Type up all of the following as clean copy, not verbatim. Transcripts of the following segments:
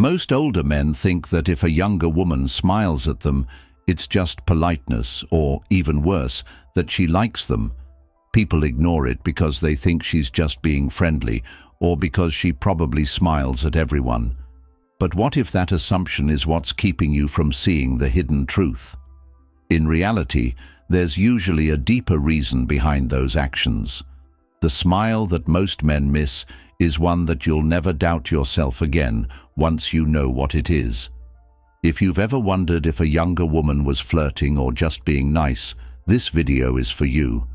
Most older men think that if a younger woman smiles at them, it's just politeness, or even worse, that she likes them. People ignore it because they think she's just being friendly, or because she probably smiles at everyone. But what if that assumption is what's keeping you from seeing the hidden truth? In reality, there's usually a deeper reason behind those actions. The smile that most men miss is one that you'll never doubt yourself again once you know what it is. If you've ever wondered if a younger woman was flirting or just being nice, this video is for you.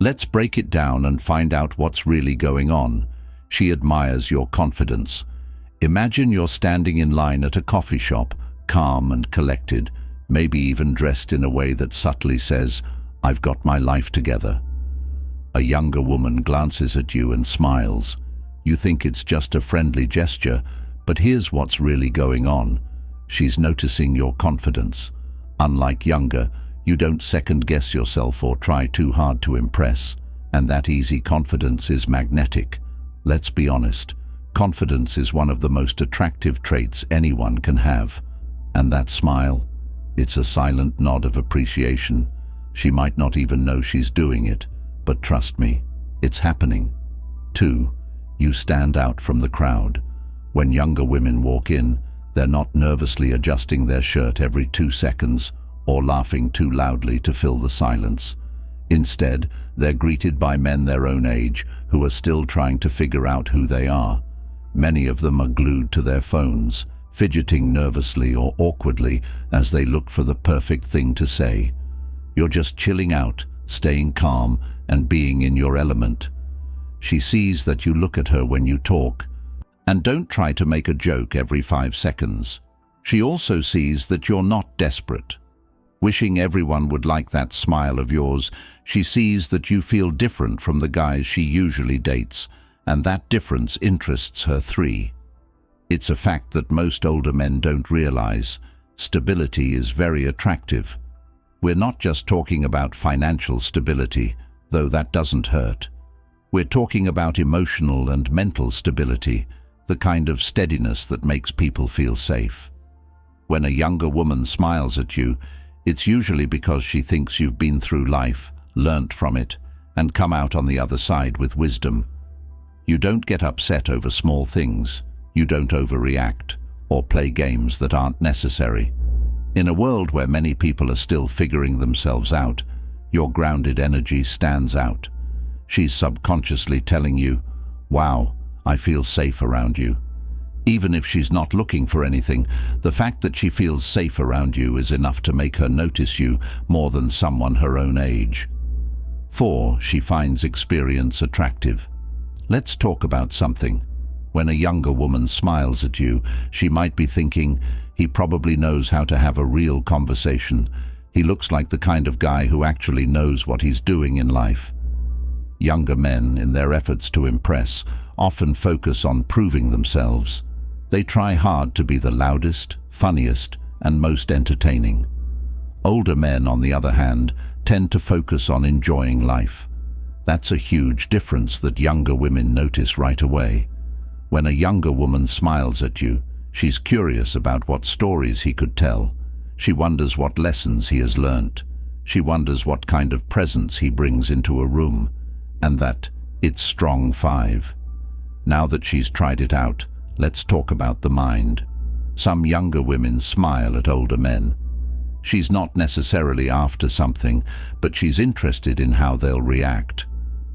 Let's break it down and find out what's really going on. She admires your confidence. Imagine you're standing in line at a coffee shop, calm and collected, maybe even dressed in a way that subtly says, "I've got my life together." A younger woman glances at you and smiles. You think it's just a friendly gesture, but here's what's really going on. She's noticing your confidence. Unlike younger, you don't second-guess yourself or try too hard to impress, and that easy confidence is magnetic. Let's be honest. Confidence is one of the most attractive traits anyone can have. And that smile? It's a silent nod of appreciation. She might not even know she's doing it, but trust me, it's happening. 2. You stand out from the crowd. When younger women walk in, they're not nervously adjusting their shirt every 2 seconds or laughing too loudly to fill the silence. Instead, they're greeted by men their own age who are still trying to figure out who they are. Many of them are glued to their phones, fidgeting nervously or awkwardly as they look for the perfect thing to say. You're just chilling out, staying calm, and being in your element. She sees that you look at her when you talk, and don't try to make a joke every 5 seconds. She also sees that you're not desperate. Wishing everyone would like that smile of yours, she sees that you feel different from the guys she usually dates, and that difference interests her. 3. It's a fact that most older men don't realize. Stability is very attractive. We're not just talking about financial stability, though that doesn't hurt. We're talking about emotional and mental stability, the kind of steadiness that makes people feel safe. When a younger woman smiles at you, it's usually because she thinks you've been through life, learnt from it, and come out on the other side with wisdom. You don't get upset over small things. You don't overreact or play games that aren't necessary. In a world where many people are still figuring themselves out, your grounded energy stands out. She's subconsciously telling you, "Wow, I feel safe around you." Even if she's not looking for anything, the fact that she feels safe around you is enough to make her notice you more than someone her own age. 4. She finds experience attractive. Let's talk about something. When a younger woman smiles at you, she might be thinking, "He probably knows how to have a real conversation. He looks like the kind of guy who actually knows what he's doing in life." Younger men, in their efforts to impress, often focus on proving themselves. They try hard to be the loudest, funniest, and most entertaining. Older men, on the other hand, tend to focus on enjoying life. That's a huge difference that younger women notice right away. When a younger woman smiles at you, she's curious about what stories he could tell. She wonders what lessons he has learnt. She wonders what kind of presence he brings into a room. And that it's strong 5. Now that she's tried it out, let's talk about the mind. Some younger women smile at older men. She's not necessarily after something, but she's interested in how they'll react.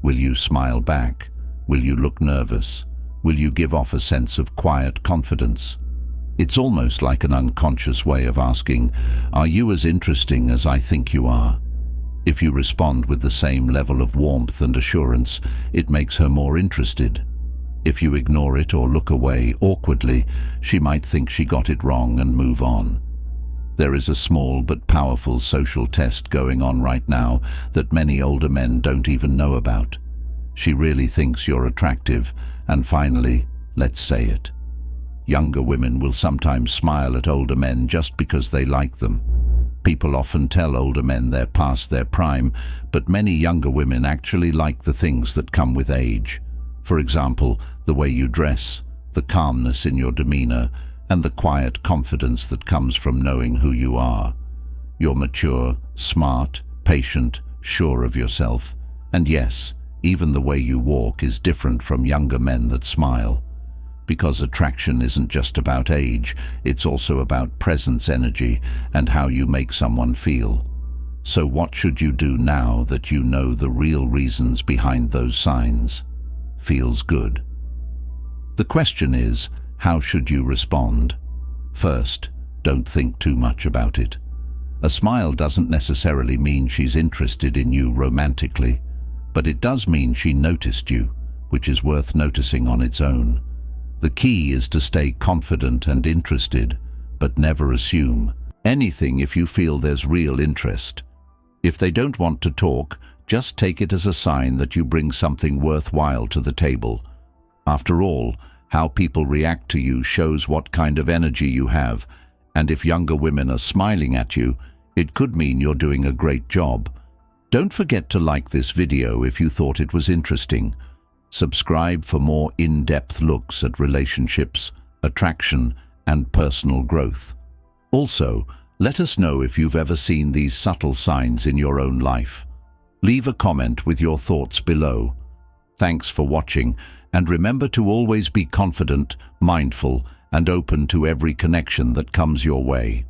Will you smile back? Will you look nervous? Will you give off a sense of quiet confidence? It's almost like an unconscious way of asking, "Are you as interesting as I think you are?" If you respond with the same level of warmth and assurance, it makes her more interested. If you ignore it or look away awkwardly, she might think she got it wrong and move on. There is a small but powerful social test going on right now that many older men don't even know about. She really thinks you're attractive, and finally, let's say it. Younger women will sometimes smile at older men just because they like them. People often tell older men they're past their prime, but many younger women actually like the things that come with age. For example, the way you dress, the calmness in your demeanor, and the quiet confidence that comes from knowing who you are. You're mature, smart, patient, sure of yourself. And yes, even the way you walk is different from younger men that smile. Because attraction isn't just about age, it's also about presence, energy, and how you make someone feel. So what should you do now that you know the real reasons behind those signs? Feels good. The question is, how should you respond? First, don't think too much about it. A smile doesn't necessarily mean she's interested in you romantically, but it does mean she noticed you, which is worth noticing on its own. The key is to stay confident and interested, but never assume anything if you feel there's real interest. If they don't want to talk, just take it as a sign that you bring something worthwhile to the table. After all, how people react to you shows what kind of energy you have, and if younger women are smiling at you, it could mean you're doing a great job. Don't forget to like this video if you thought it was interesting. Subscribe for more in-depth looks at relationships, attraction, and personal growth. Also, let us know if you've ever seen these subtle signs in your own life. Leave a comment with your thoughts below. Thanks for watching, and remember to always be confident, mindful, and open to every connection that comes your way.